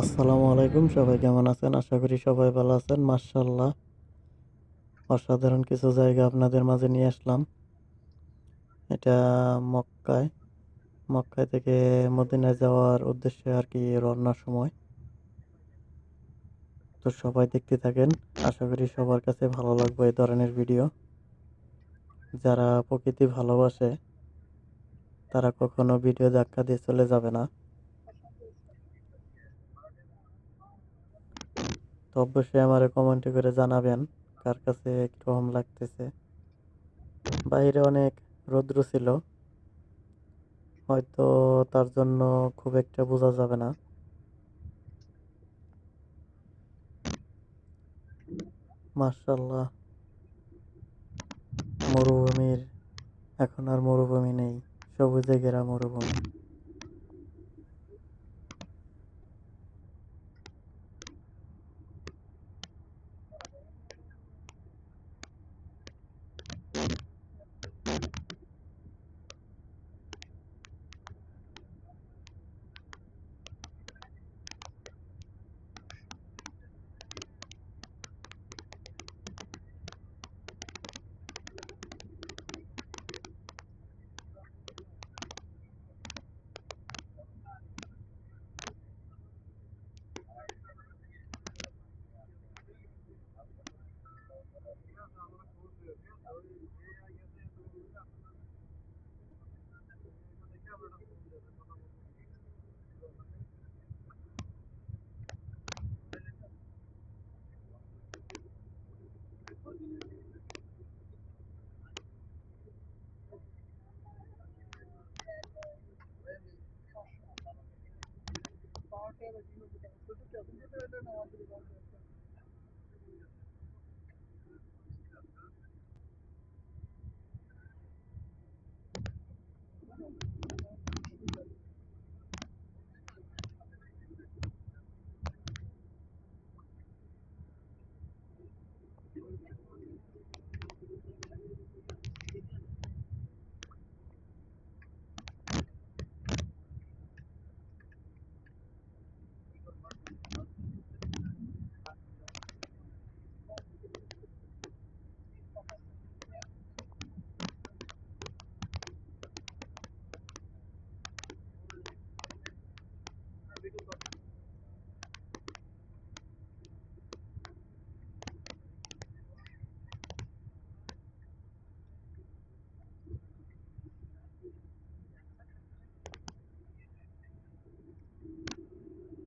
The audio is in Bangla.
আসসালামু আলাইকুম, সবাই কেমন আছেন? আশা করি সবাই ভালো আছেন। মাশাআল্লাহ, অসাধারণ কিছু জায়গা আপনাদের মাঝে নিয়ে আসলাম। এটা মক্কায়। মক্কায় থেকে মদিনায় যাওয়ার উদ্দেশ্যে আর কি রওনার সময়। তো সবাই দেখতে থাকেন। আশা করি সবার কাছে ভালো লাগবে এই ধরনের ভিডিও। যারা প্রকৃতি ভালোবাসে তারা কখনো ভিডিও ধাক্কা দিয়ে চলে যাবে না। তো অবশ্যই আমারে কমেন্ট করে জানাবেন কার কাছে কিরকম লাগতেছে। বাইরে অনেক রৌদ্র ছিল, হয়তো তার জন্য খুব একটা বোঝা যাবে না। মাশাআল্লাহ, মরুভূমির এখন আর মরুভূমি নেই, সবুজে ঘেরা মরুভূমি।